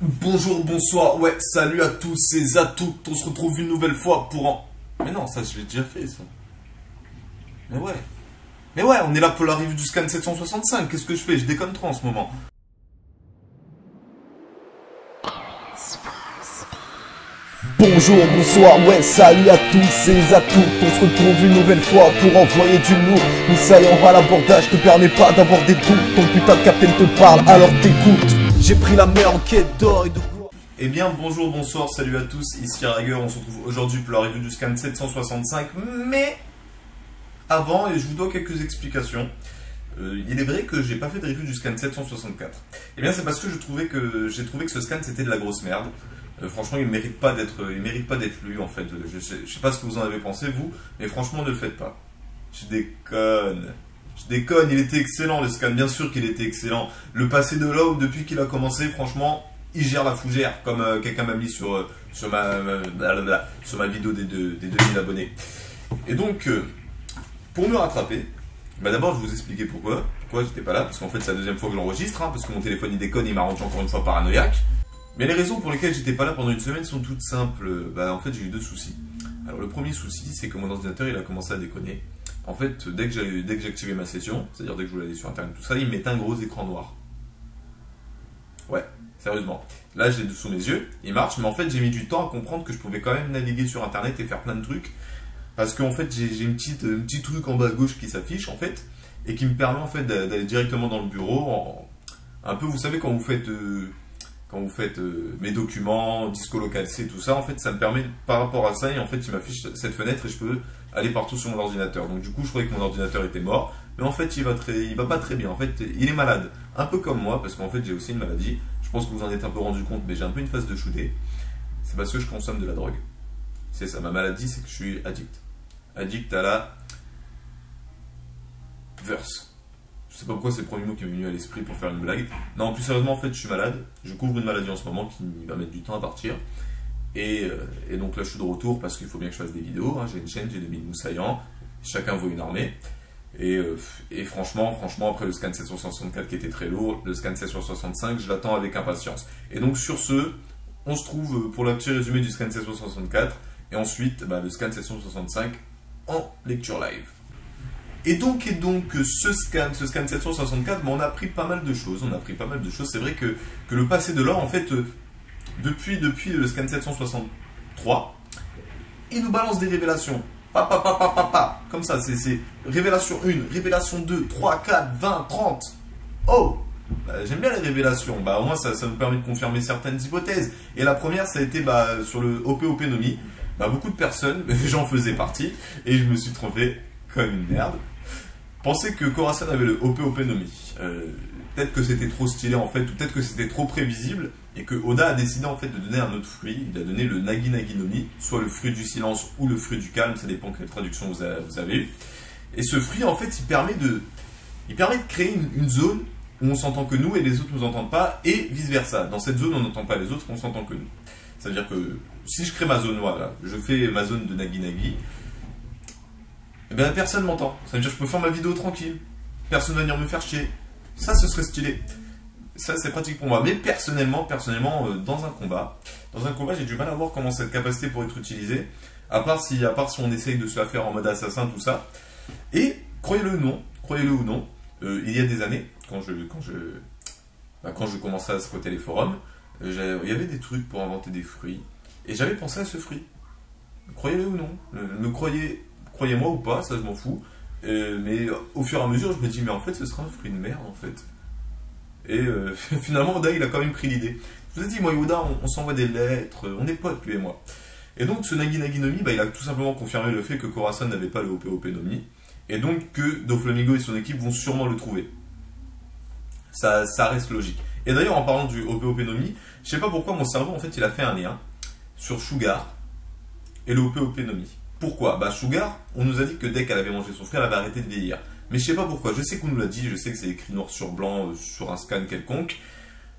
Bonjour, bonsoir, ouais, salut à tous et à toutes, on se retrouve une nouvelle fois pour en... Mais non, ça je l'ai déjà fait ça. Mais ouais. Mais ouais, on est là pour la review du scan 765, qu'est-ce que je fais? Je déconne trop en ce moment. Bonjour, bonsoir, ouais, salut à tous et à toutes. On se retrouve une nouvelle fois pour envoyer du lourd. Missaillant à l'abordage te permet pas d'avoir des doutes. Ton putain de capitaine te parle, alors t'écoutes. J'ai pris la mer en quête d'or et de gloire. Eh bien, bonjour, bonsoir, salut à tous, ici Rager, on se retrouve aujourd'hui pour la review du scan 765, mais... Avant, et je vous dois quelques explications. Il est vrai que j'ai pas fait de review du scan 764. Eh bien, c'est parce que j'ai trouvé que ce scan c'était de la grosse merde. Franchement, il mérite pas d'être lu en fait. Je sais pas ce que vous en avez pensé vous, mais franchement, ne le faites pas. Je déconne, il était excellent le scan, bien sûr qu'il était excellent. Le passé de l'homme depuis qu'il a commencé, franchement, il gère la fougère, comme quelqu'un m'a mis sur ma vidéo des 2000 abonnés. Et donc, pour me rattraper, d'abord je vais vous expliquer pourquoi j'étais pas là, parce qu'en fait c'est la deuxième fois que j'enregistre, parce que mon téléphone il déconne, il m'a rendu encore une fois paranoïaque. Mais les raisons pour lesquelles j'étais pas là pendant une semaine sont toutes simples. En fait j'ai eu deux soucis. Alors le premier souci c'est que mon ordinateur il a commencé à déconner. En fait dès que j'ai activé ma session, c'est-à-dire dès que je voulais aller sur internet tout ça, il me mettait un gros écran noir. Ouais, sérieusement. Là je l'ai sous mes yeux, il marche, mais en fait j'ai mis du temps à comprendre que je pouvais quand même naviguer sur internet et faire plein de trucs. Parce qu'en fait j'ai un petit truc en bas à gauche qui s'affiche en fait, et qui me permet en fait d'aller directement dans le bureau, un peu vous savez quand vous faites mes documents, disco local C, tout ça, en fait ça me permet par rapport à ça, et en fait il m'affiche cette fenêtre et je peux aller partout sur mon ordinateur. Donc du coup je croyais que mon ordinateur était mort, mais en fait il va pas très bien, en fait il est malade, un peu comme moi, parce qu'en fait j'ai aussi une maladie, je pense que vous en êtes un peu rendu compte, mais j'ai un peu une phase de shooter, c'est parce que je consomme de la drogue. C'est ça, ma maladie c'est que je suis addict. Addict à la verse. Je sais pas pourquoi c'est le premier mot qui m'est venu à l'esprit pour faire une blague. Non, plus sérieusement, en fait, je suis malade. Je couvre une maladie en ce moment qui va mettre du temps à partir. Et donc là, je suis de retour parce qu'il faut bien que je fasse des vidéos. J'ai une chaîne, j'ai 2000 moussaillants. Chacun vaut une armée. Et franchement, après le scan 764 qui était très lourd, le scan 765, je l'attends avec impatience. Et donc sur ce, on se trouve pour le petit résumé du scan 764. Et ensuite, le scan 765 en lecture live. Et donc ce scan 764, on a appris pas mal de choses. C'est vrai que le passé de l'or, en fait, depuis le scan 763, il nous balance des révélations. Comme ça, c'est révélation 1, révélation 2, 3, 4, 20, 30. Oh, j'aime bien les révélations. Au moins, ça nous permet de confirmer certaines hypothèses. Et la première, ça a été sur le OP Nomi. Beaucoup de personnes, j'en faisais partie, et je me suis trompé comme une merde. Pensais que Khorasan avait le OP Nomi. Peut-être que c'était trop stylé en fait, ou peut-être que c'était trop prévisible, et que Oda a décidé en fait de donner un autre fruit. Il a donné le Nagi Nagi Nomi, soit le fruit du silence ou le fruit du calme, ça dépend quelle traduction vous avez eu. Et ce fruit en fait, il permet de créer une zone où on s'entend que nous et les autres nous entendent pas, et vice versa. Dans cette zone, on n'entend pas les autres, on s'entend que nous. C'est-à-dire que si je crée ma zone, voilà, je fais ma zone de Nagi Nagi, et personne m'entend. Ça veut dire que je peux faire ma vidéo tranquille. Personne va venir me faire chier. Ça, ce serait stylé. Ça, c'est pratique pour moi. Mais personnellement, dans un combat, j'ai du mal à voir comment cette capacité pourrait être utilisée. À part si on essaye de se la faire en mode assassin, tout ça. Et, croyez-le ou non, il y a des années, quand je commençais à scruter les forums, il y avait des trucs pour inventer des fruits. Et j'avais pensé à ce fruit. Croyez-le ou non. Croyez-moi ou pas, ça je m'en fous. Mais au fur et à mesure, je me dis, mais en fait, ce sera un fruit de merde, en fait. Et finalement, Oda, il a quand même pris l'idée. Je vous ai dit, moi et Oda, on s'envoie des lettres, on est potes, lui et moi. Et donc, ce Nagi Nagi Nomi, il a tout simplement confirmé le fait que Khorasan n'avait pas le OP Nomi. Et donc, que Doflamingo et son équipe vont sûrement le trouver. Ça reste logique. Et d'ailleurs, en parlant du OP Nomi, je sais pas pourquoi mon cerveau, en fait, il a fait un lien sur Sugar et le OP Nomi. Pourquoi? Sugar, on nous a dit que dès qu'elle avait mangé son fruit, elle avait arrêté de vieillir. Mais je sais pas pourquoi, je sais qu'on nous l'a dit, je sais que c'est écrit noir sur blanc sur un scan quelconque.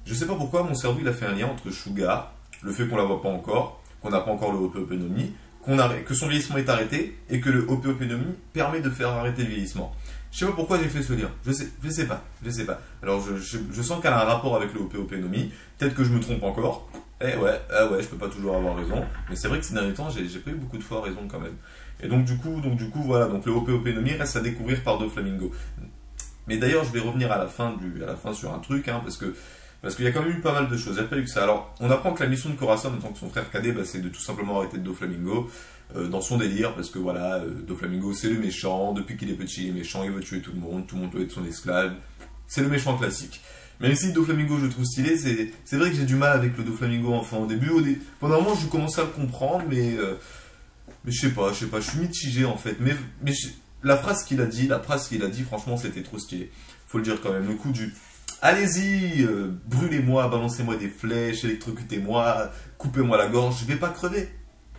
Je sais pas pourquoi mon cerveau il a fait un lien entre Sugar, le fait qu'on la voit pas encore, qu'on n'a pas encore le OP Nomi, que son vieillissement est arrêté et que le opéopinomie permet de faire arrêter le vieillissement. Je sais pas pourquoi j'ai fait ce lien. Je sais pas. Alors je sens qu'elle a un rapport avec le opéopinomie. Peut-être que je me trompe encore. Ouais, je peux pas toujours avoir raison. Mais c'est vrai que ces derniers temps, j'ai pas eu beaucoup de fois raison quand même. Et donc du coup, voilà. Donc le opéopinomie reste à découvrir par Doflamingo. Mais d'ailleurs, je vais revenir à la fin sur un truc, hein, parce qu'il y a quand même eu pas mal de choses. Il n'y a pas eu que ça. Alors, on apprend que la mission de Corazon, en tant que son frère cadet, c'est de tout simplement arrêter Doflamingo dans son délire, parce que voilà, Doflamingo c'est le méchant, depuis qu'il est petit il est méchant, il veut tuer tout le monde doit être son esclave. C'est le méchant classique. Même si Doflamingo je le trouve stylé, c'est vrai que j'ai du mal avec le Doflamingo enfant. Au début, pendant un moment, je commençais à le comprendre, mais je sais pas, je suis mitigé en fait. Mais la phrase qu'il a dit, franchement, c'était trop stylé. Faut le dire quand même. Le coup du allez-y, brûlez-moi, balancez-moi des flèches, électrocutez-moi, coupez-moi la gorge, je vais pas crever.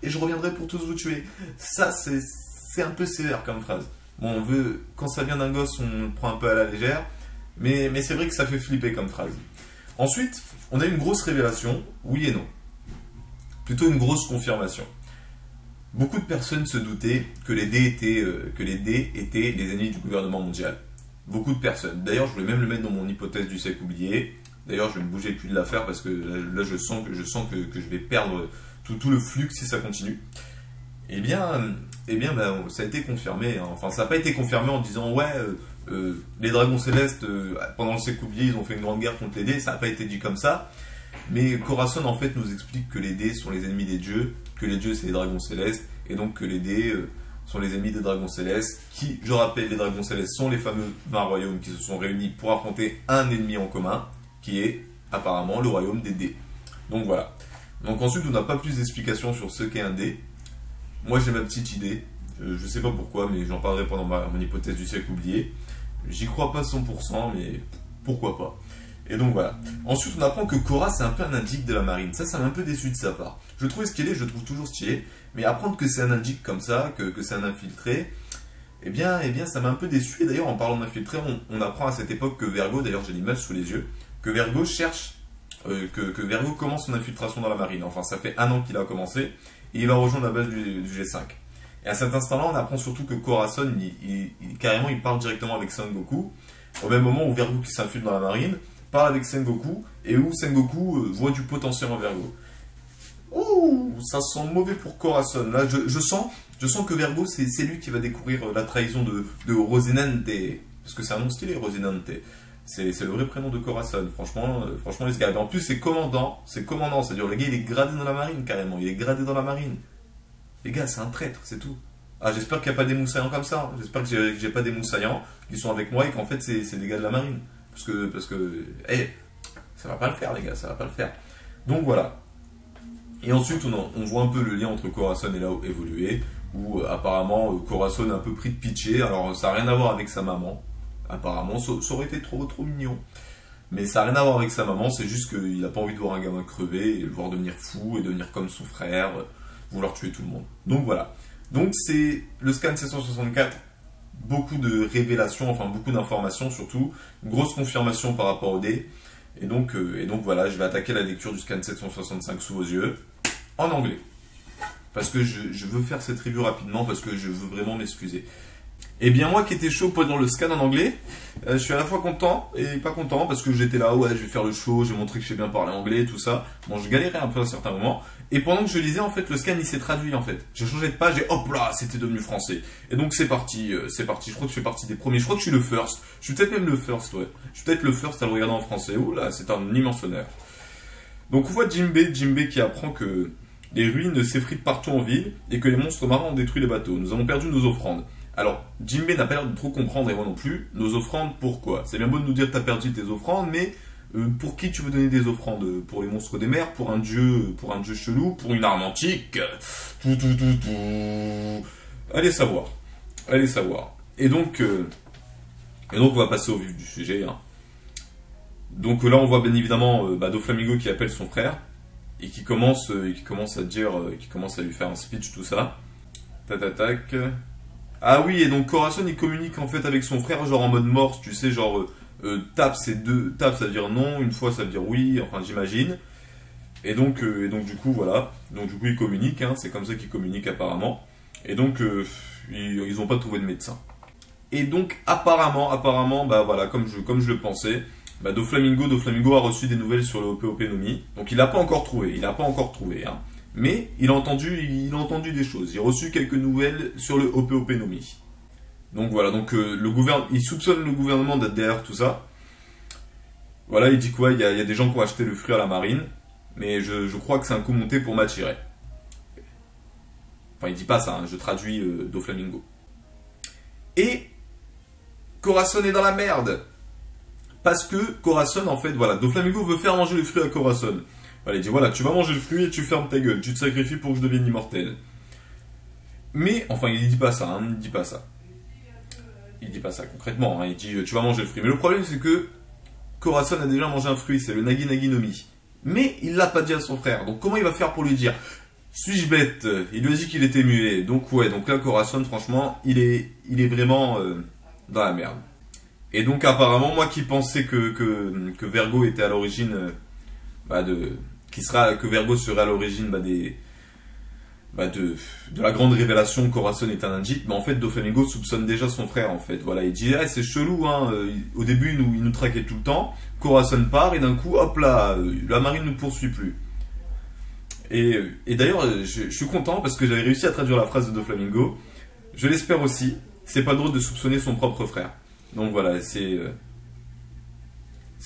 Et je reviendrai pour tous vous tuer. Ça, c'est un peu sévère comme phrase. Bon, quand ça vient d'un gosse, on le prend un peu à la légère. Mais c'est vrai que ça fait flipper comme phrase. Ensuite, on a une grosse révélation, oui et non. Plutôt une grosse confirmation. Beaucoup de personnes se doutaient que les D étaient les ennemis du gouvernement mondial. Beaucoup de personnes. D'ailleurs, je voulais même le mettre dans mon hypothèse du siècle oublié. D'ailleurs, je vais me bouger plus de l'affaire parce que là, je sens que je vais perdre tout le flux si ça continue. Eh bien, ça a été confirmé. Hein. Enfin, ça n'a pas été confirmé en disant ouais, les dragons célestes pendant le siècle oublié, ils ont fait une grande guerre contre les dés. Ça n'a pas été dit comme ça. Mais Corazon en fait nous explique que les dés sont les ennemis des dieux, que les dieux c'est les dragons célestes, et donc que les dés sont les ennemis des dragons célestes, qui, je rappelle, les dragons célestes sont les fameux 20 royaumes qui se sont réunis pour affronter un ennemi en commun, qui est apparemment le royaume des dés. Donc voilà. Donc ensuite on n'a pas plus d'explications sur ce qu'est un dé. Moi j'ai ma petite idée, je sais pas pourquoi, mais j'en parlerai pendant mon hypothèse du siècle oublié. J'y crois pas 100%, mais pourquoi pas. Et donc voilà. Ensuite, on apprend que Korra, c'est un peu un indique de la marine. Ça m'a un peu déçu de sa part. Je le trouvais stylé, je le trouve toujours stylé. Mais apprendre que c'est un indique comme ça, que c'est un infiltré, eh bien, ça m'a un peu déçu. Et d'ailleurs, en parlant d'infiltré, on apprend à cette époque que Vergo, d'ailleurs j'ai l'image sous les yeux, que Vergo cherche, que Vergo commence son infiltration dans la marine. Enfin, ça fait 1 an qu'il a commencé, et il va rejoindre la base du G5. Et à cet instant-là, on apprend surtout que Corazon, carrément, il parle directement avec Sengoku, au même moment où Vergo qui s'infiltre dans la marine, parle avec Sengoku, et où Sengoku voit du potentiel en Vergo. Ouh, ça sent mauvais pour Corazon. Là, je sens que Vergo, c'est lui qui va découvrir la trahison de Rosinante. Parce que c'est un nom stylé, Rosinante. C'est le vrai prénom de Corazon. Franchement, les gars. En plus, c'est commandant. C'est-à-dire, le gars, il est gradé dans la marine, carrément. Il est gradé dans la marine. Les gars, c'est un traître, c'est tout. Ah, j'espère qu'il n'y a pas des moussaillants comme ça. J'espère que j'ai pas des moussaillants qui sont avec moi et qu'en fait, c'est des gars de la marine. Parce que, ça va pas le faire, les gars, ça va pas le faire. Donc voilà. Et ensuite, on voit un peu le lien entre Corazon et là évolué, où apparemment, Corazon est un peu pris de pitié. Alors, ça n'a rien à voir avec sa maman. Apparemment, ça aurait été trop mignon. Mais ça n'a rien à voir avec sa maman, c'est juste qu'il n'a pas envie de voir un gamin crever et le voir devenir fou et devenir comme son frère, vouloir tuer tout le monde. Donc voilà. Donc c'est le scan 764. Beaucoup de révélations, enfin beaucoup d'informations surtout, une grosse confirmation par rapport au dé. Et donc voilà, je vais attaquer la lecture du scan 765 sous vos yeux, en anglais. Parce que je veux faire cette review rapidement, parce que je veux vraiment m'excuser. Et bien moi qui étais chaud pendant le scan en anglais, je suis à la fois content et pas content, parce que j'étais là, ouais je vais faire le show, je vais montrer que je sais bien parler anglais, tout ça. Bon, je galérais un peu à certains moments. Et pendant que je lisais, en fait, le scan il s'est traduit en fait. J'ai changé de page et hop là, c'était devenu français. Et donc c'est parti. Je crois que je fais partie des premiers. Je crois que je suis le first. Je suis peut-être même le first, ouais. Je suis peut-être le first à le regarder en français. Ouh là, c'est un immense honneur. Donc on voit Jinbei qui apprend que les ruines s'effritent partout en ville et que les monstres marins ont détruit les bateaux. Nous avons perdu nos offrandes. Alors, Jinbei n'a pas l'air de trop comprendre, et moi non plus, nos offrandes, pourquoi? C'est bien beau de nous dire que t'as perdu tes offrandes, mais pour qui tu veux donner des offrandes? Pour les monstres des mers? Pour un dieu chelou? Pour une arme antique? Allez savoir. Et donc on va passer au vif du sujet. Hein. Donc là, on voit bien évidemment Doflamingo qui appelle son frère, et qui commence à lui faire un speech, tout ça. Tac. Ah oui, et donc Corazon il communique en fait avec son frère genre en mode morse, tu sais, genre tape ça veut dire non, une fois ça veut dire oui, enfin j'imagine. du coup, voilà. Donc du coup, ils communiquent, hein, c'est comme ça qu'ils communiquent apparemment. Et donc, ils n'ont pas trouvé de médecin. Et donc, apparemment, bah voilà, comme je le pensais, bah, Doflamingo a reçu des nouvelles sur le OPOP Nomi. Donc il n'a pas encore trouvé, hein. Mais il a entendu des choses. Il a reçu quelques nouvelles sur le OPOP Nomi. Donc voilà, donc il soupçonne le gouvernement d'être derrière tout ça. Voilà, il dit quoi? Il y a des gens qui ont acheté le fruit à la marine, mais je crois que c'est un coup monté pour m'attirer. Enfin, il dit pas ça, hein, je traduis Doflamingo. Et Corazon est dans la merde. Parce que Corazon, en fait, voilà, Doflamingo veut faire manger le fruit à Corazon. Voilà, il dit, voilà, tu vas manger le fruit et tu fermes ta gueule, tu te sacrifies pour que je devienne immortel. Mais, enfin, il dit pas ça, hein, il dit pas ça. Il dit pas ça concrètement, hein, il dit, tu vas manger le fruit. Mais le problème, c'est que Corazon a déjà mangé un fruit, c'est le Nagi Nagi Nomi. Mais il l'a pas dit à son frère, donc comment il va faire pour lui dire? Suis-je bête? Il lui a dit qu'il était muet, donc ouais, donc là, Corazon, franchement, il est vraiment dans la merde. Et donc apparemment, moi qui pensais que Vergo était à l'origine que Vergo serait à l'origine de la grande révélation que Corazon est un Anjit, mais en fait Doflamingo soupçonne déjà son frère en fait. Voilà, il dit ah, c'est chelou, hein. Au début il nous traquait tout le temps, Corazon part et d'un coup hop là, la marine ne poursuit plus. Et d'ailleurs je suis content parce que j'avais réussi à traduire la phrase de Doflamingo. Je l'espère aussi. C'est pas drôle de soupçonner son propre frère. Donc voilà,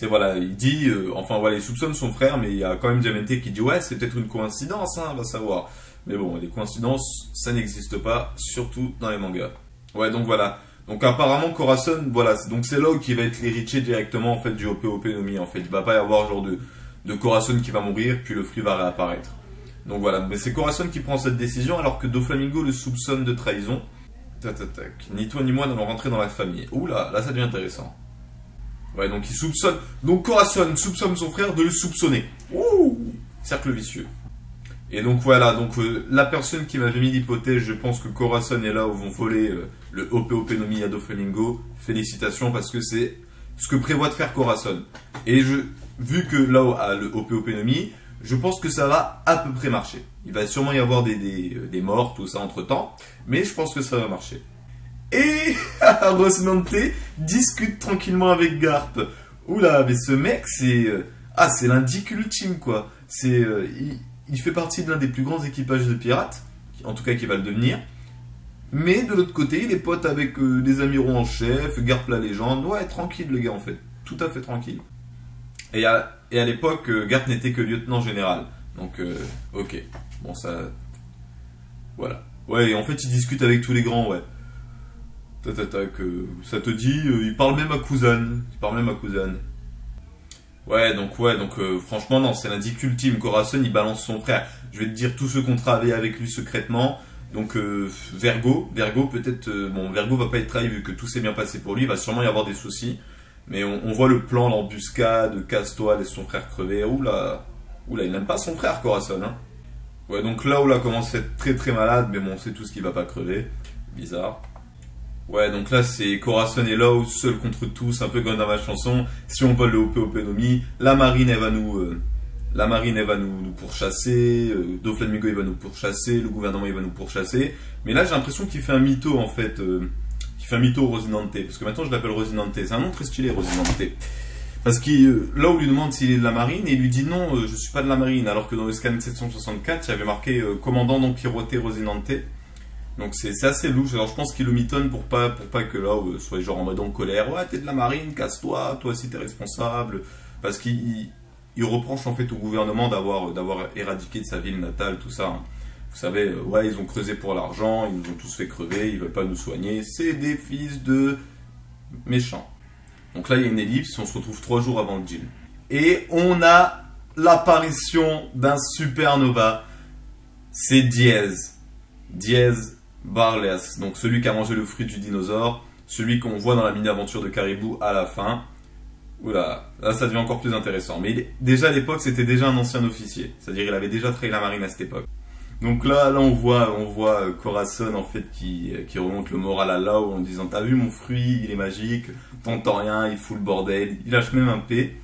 voilà, il dit, enfin voilà, il soupçonne son frère, mais il y a quand même Diamante qui dit ouais, c'est peut-être une coïncidence, hein, on va savoir. Mais bon, les coïncidences, ça n'existe pas, surtout dans les mangas. Ouais, donc voilà. Donc apparemment, Corazon, voilà, donc c'est là qui va être l'héritier directement en fait du OPOP Nomi. En fait, il va pas y avoir genre de Corazon qui va mourir, puis le fruit va réapparaître. Donc voilà, mais c'est Corazon qui prend cette décision, alors que Doflamingo le soupçonne de trahison. Ni toi ni moi n'allons rentrer dans la famille. Ouh là ça devient intéressant. Ouais, donc il soupçonne. Donc Corazon soupçonne son frère de le soupçonner. Ouh, cercle vicieux. Et donc voilà, donc la personne qui m'avait mis l'hypothèse, je pense que Corazon est là où vont voler le OPOP Nomi à Doflamingo. Félicitations parce que c'est ce que prévoit de faire Corazon. Et vu que là où a le OPOP Nomi, je pense que ça va à peu près marcher. Il va sûrement y avoir des morts, tout ça entre temps, mais je pense que ça va marcher. Et Rocinante discute tranquillement avec Garp. Oula, mais ce mec, c'est l'indique ultime, quoi. Il fait partie de l'un des plus grands équipages de pirates, en tout cas qui va le devenir. Mais de l'autre côté, il est pote avec les amiraux en chef, Garp la légende. Ouais, tranquille le gars en fait, tout à fait tranquille. Et à l'époque, Garp n'était que lieutenant général. Donc, ok. Bon, ça... Voilà. Ouais, et en fait, il discute avec tous les grands, ouais. Ça te dit, il parle même à Kuzan. Ouais, donc franchement, non, c'est l'indique ultime. Corazon, il balance son frère. Je vais te dire tous ceux qu'on travaille avec lui secrètement. Donc, Vergo, peut-être... bon, Vergo va pas être trahi vu que tout s'est bien passé pour lui. Il va sûrement y avoir des soucis. Mais on voit le plan, l'embuscade, casse-toi, laisse son frère crever. Oula, il n'aime pas son frère, Corazon, hein. Ouais, donc là où là commence à être très très malade, mais bon, c'est tout ce qui va pas crever. Bizarre. Ouais, donc là, c'est Corazon est là, seul contre tous, un peu comme dans ma chanson. Si on vole le OPOP Nomi, la marine, elle va nous pourchasser, Doflamingo, il va nous pourchasser, le gouvernement, il va nous pourchasser. Mais là, j'ai l'impression qu'il fait un mytho, en fait. Qu'il fait un mytho Rocinante. Parce que maintenant, je l'appelle Rocinante. C'est un nom très stylé, Rocinante. Parce que là, on lui demande s'il est de la marine, et il lui dit non, je suis pas de la marine. Alors que dans le scan 764, il y avait marqué commandant Don Quixote Rocinante. Donc c'est assez louche. Alors je pense qu'il le mitonne pour pas que là, soit genre en mode en colère. Ouais, t'es de la marine, casse-toi, toi aussi t'es responsable. Parce qu'il reproche en fait au gouvernement d'avoir éradiqué de sa ville natale, tout ça. Hein. Vous savez, ouais, ils ont creusé pour l'argent, ils nous ont tous fait crever, ils veulent pas nous soigner. C'est des fils de méchants. Donc là, il y a une ellipse, on se retrouve 3 jours avant le deal. Et on a l'apparition d'un supernova. C'est Diez Barles, donc celui qui a mangé le fruit du dinosaure, celui qu'on voit dans la mini-aventure de Caribou à la fin. Oula, là ça devient encore plus intéressant. Mais déjà à l'époque, c'était déjà un ancien officier. C'est-à-dire il avait déjà trahi la marine à cette époque. Donc là on voit Corazon en fait qui remonte le moral à Lao en disant t'as vu mon fruit, il est magique, t'entends rien, il fout le bordel, il lâche même un P.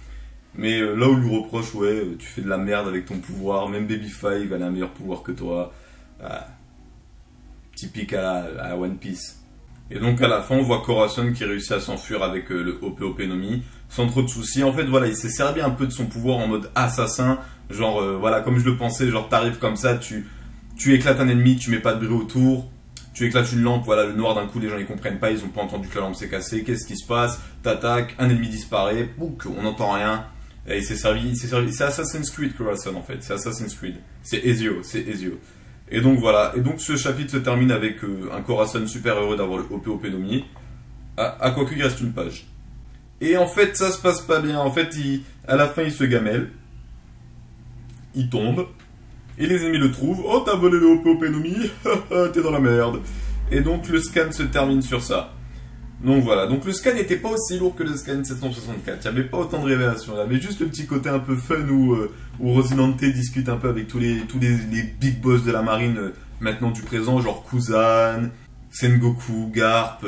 Mais là où on lui reproche, ouais, tu fais de la merde avec ton pouvoir, même Baby Five, elle a un meilleur pouvoir que toi. Ah, typique à One Piece. Et donc à la fin, on voit Corazon qui réussit à s'enfuir avec le OP no Mi, sans trop de soucis. En fait, voilà, il s'est servi un peu de son pouvoir en mode assassin. Genre, voilà, comme je le pensais, genre t'arrives comme ça, tu éclates un ennemi, tu mets pas de bruit autour. Tu éclates une lampe, voilà, le noir d'un coup, les gens ils comprennent pas, ils ont pas entendu que la lampe s'est cassée. Qu'est-ce qui se passe? T'attaques, un ennemi disparaît, bouc, on n'entend rien. Et il s'est servi. C'est Assassin's Creed Corazon en fait, c'est Assassin's Creed. C'est Ezio. Et donc voilà, et donc ce chapitre se termine avec un Corazon super heureux d'avoir le OP no Mi. À quoi qu'il reste une page. Et en fait, ça se passe pas bien. En fait, à la fin, il se gamelle. Il tombe. Et les ennemis le trouvent. Oh, t'as volé le OP no Mi. T'es dans la merde. Et donc, le scan se termine sur ça. Donc voilà. Donc, le scan n'était pas aussi lourd que le scan 764. Il n'y avait pas autant de révélations. Il y avait juste le petit côté un peu fun où Rosinante discute un peu avec tous les big boss de la marine maintenant du présent. Genre Kuzan, Sengoku, Garp.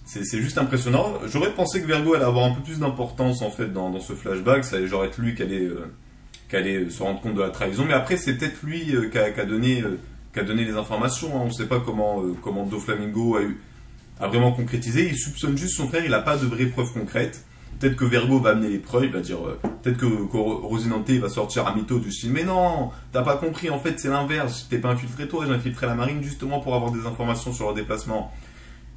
C'est juste impressionnant. J'aurais pensé que Vergo allait avoir un peu plus d'importance en fait dans ce flashback. Ça allait genre être lui qui allait se rendre compte de la trahison. Mais après, c'est peut-être lui qui a donné les informations. Hein. On ne sait pas comment Doflamingo a vraiment concrétisé. Il soupçonne juste son frère. Il n'a pas de vraies preuves concrètes. Peut-être que Vergo va amener les preuves. Il va dire peut-être que Rosinante va sortir un mytho du style. Mais non, t'as pas compris. En fait, c'est l'inverse. Je t'ai pas infiltré toi. J'ai infiltré la marine justement pour avoir des informations sur leur déplacement.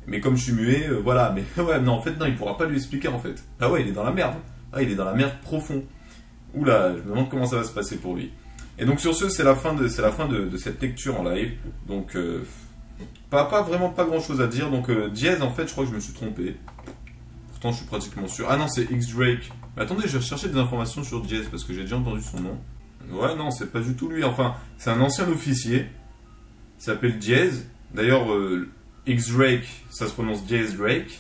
Mais comme je suis muet, voilà. Mais ouais, non, en fait, non, il pourra pas lui expliquer en fait. Ah ouais, il est dans la merde. Ah, il est dans la merde profond. Oula, je me demande comment ça va se passer pour lui. Et donc sur ce, c'est la fin de cette lecture en live. Donc vraiment pas grand chose à dire. Donc Diaz, en fait, je crois que je me suis trompé. Pourtant, je suis pratiquement sûr. Ah non, c'est X-Drake. Mais attendez, je cherchais des informations sur Diaz parce que j'ai déjà entendu son nom. Ouais, non, c'est pas du tout lui. Enfin, c'est un ancien officier. Il s'appelle Diaz. D'ailleurs, X-Drake, ça se prononce Diaz Drake.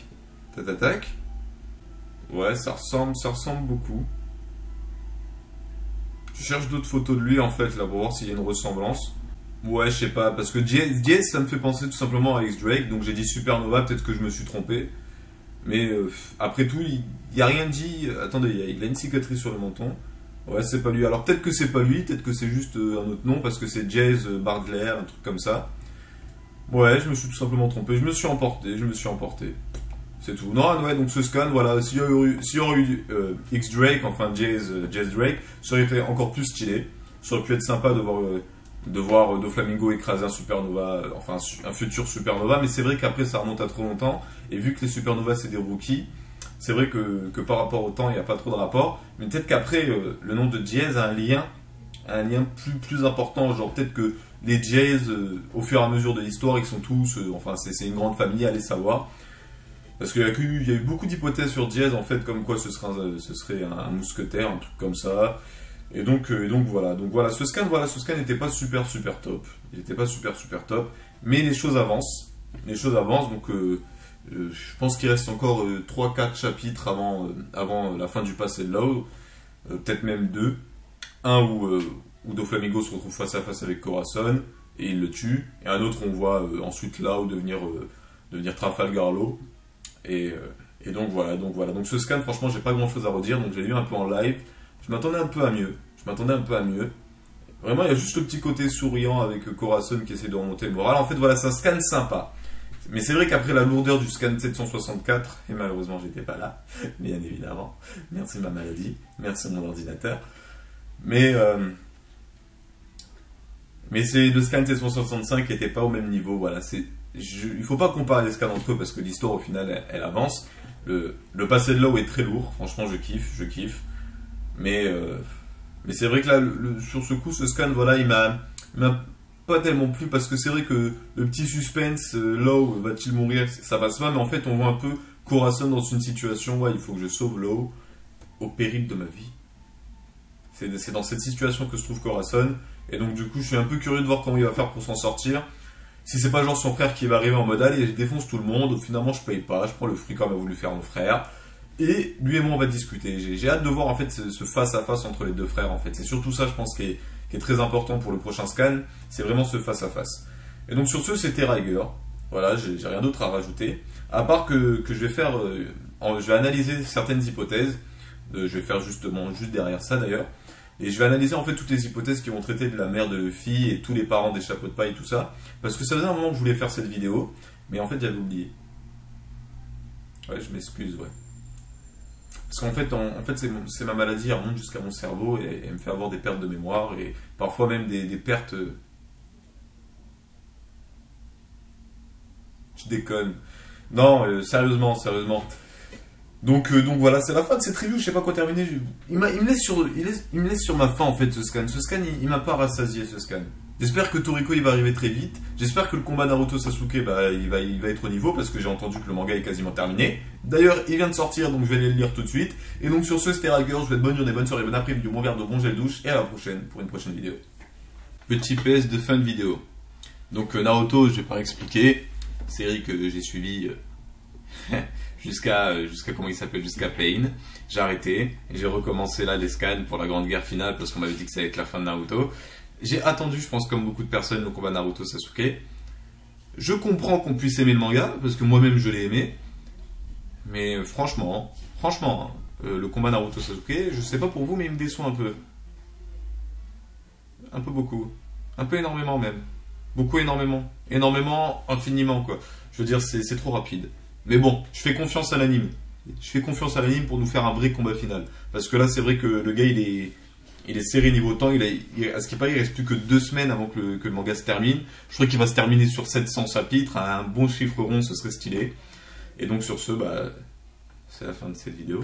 Tac. Ouais, ça ressemble beaucoup. Je cherche d'autres photos de lui en fait là pour voir s'il y a une ressemblance. Ouais, je sais pas, parce que Diaz ça me fait penser tout simplement à X-Drake, donc j'ai dit Supernova, peut-être que je me suis trompé. Mais après tout, il n'y a rien dit. Attendez, il a une cicatrice sur le menton. Ouais, c'est pas lui. Alors peut-être que c'est pas lui, peut-être que c'est juste un autre nom, parce que c'est Jazz Bardler, un truc comme ça. Ouais, je me suis tout simplement trompé, je me suis emporté. C'est tout. Non, ouais, donc ce scan, voilà, s'il y aurait eu X-Drake, enfin Jazz Drake, ça aurait été encore plus stylé. Ça aurait pu être sympa de voir Doflamingo écraser un supernova, enfin un futur supernova, mais c'est vrai qu'après ça remonte à trop longtemps, et vu que les supernovas c'est des rookies, c'est vrai que par rapport au temps il n'y a pas trop de rapport, mais peut-être qu'après le nom de Diaz a un lien plus important, genre peut-être que les Diaz, au fur et à mesure de l'histoire, ils sont tous, enfin c'est une grande famille, allez savoir. Parce qu'il y a eu beaucoup d'hypothèses sur Diaz, en fait, comme quoi ce serait un mousquetaire, un truc comme ça. Et donc voilà. Donc voilà, ce scan n'était pas super top. Il n'était pas super top. Mais les choses avancent. Donc je pense qu'il reste encore 3-4 chapitres avant la fin du Passé de Law. Peut-être même 2. Un où Doflamingo se retrouve face à face avec Corazon et il le tue. Et un autre, on voit ensuite Law devenir Trafalgar Law. Et donc voilà. Donc ce scan, franchement, j'ai pas grand chose à redire. Donc j'ai lu un peu en live. Je m'attendais un peu à mieux. Vraiment, il y a juste le petit côté souriant avec Corazon qui essaie de remonter le moral. En fait, voilà, c'est un scan sympa. Mais c'est vrai qu'après la lourdeur du scan 764, et malheureusement, j'étais pas là, bien évidemment. Merci ma maladie, merci mon ordinateur. Mais c'est le scan 765 qui était pas au même niveau. Voilà, il faut pas comparer les scans entre eux parce que l'histoire au final elle avance. Le passé de Law est très lourd, franchement je kiffe. Mais c'est vrai que là, sur ce coup, ce scan, voilà, il m'a pas tellement plu parce que c'est vrai que le petit suspense, Law va-t-il mourir, ça passe pas, mais en fait on voit un peu Corazon dans une situation, ouais, il faut que je sauve Law au péril de ma vie. C'est dans cette situation que se trouve Corazon, et donc du coup je suis un peu curieux de voir comment il va faire pour s'en sortir. Si c'est pas genre son frère qui va arriver en mode allez, je défonce tout le monde, finalement je paye pas, je prends le fric comme a voulu faire mon frère. Et lui et moi on va discuter. J'ai hâte de voir en fait ce face à face entre les deux frères en fait. C'est surtout ça je pense qui est très important pour le prochain scan. C'est vraiment ce face à face. Et donc sur ce c'était Riger. Voilà, j'ai rien d'autre à rajouter. À part que je vais faire, je vais analyser certaines hypothèses. Je vais faire juste derrière ça d'ailleurs. Et je vais analyser en fait toutes les hypothèses qui vont traiter de la mère de Luffy et tous les parents des chapeaux de paille, tout ça. Parce que ça faisait un moment que je voulais faire cette vidéo, mais en fait j'avais oublié. Ouais, je m'excuse, ouais. Parce qu'en fait, c'est ma maladie, elle remonte jusqu'à mon cerveau et elle me fait avoir des pertes de mémoire et parfois même des pertes. Je déconne. Non, sérieusement. Donc voilà, c'est la fin de cette review, je sais pas quoi terminer. Il me laisse sur ma faim en fait ce scan. Ce scan, il m'a pas rassasié ce scan. J'espère que Toriko il va arriver très vite. J'espère que le combat Naruto Sasuke bah, il va être au niveau parce que j'ai entendu que le manga est quasiment terminé. D'ailleurs, il vient de sortir donc je vais aller le lire tout de suite. Et donc sur ce, c'était Rager, je vous souhaite bonne journée, bonne soirée, bon après-midi, bon verre de bon gel douche et à la prochaine pour une prochaine vidéo. Petit PS de fin de vidéo. Donc Naruto, je vais pas expliquer. Série que j'ai suivie jusqu'à comment il s'appelle, jusqu'à Pain. J'ai arrêté et j'ai recommencé là les scans pour la grande guerre finale parce qu'on m'avait dit que ça allait être la fin de Naruto. J'ai attendu, je pense comme beaucoup de personnes, le combat Naruto Sasuke. Je comprends qu'on puisse aimer le manga parce que moi-même je l'ai aimé. Mais franchement, le combat Naruto Sasuke, je sais pas pour vous mais il me déçoit un peu. Un peu beaucoup. Un peu énormément même. Beaucoup énormément. Énormément, infiniment quoi. Je veux dire, c'est trop rapide. Mais bon, je fais confiance à l'anime. Je fais confiance à l'anime pour nous faire un vrai combat final. Parce que là, c'est vrai que le gars, il est serré niveau temps. À ce qui paraît, il reste plus que 2 semaines avant que le manga se termine. Je crois qu'il va se terminer sur 700 chapitres. Un bon chiffre rond, ce serait stylé. Et donc sur ce, bah, c'est la fin de cette vidéo.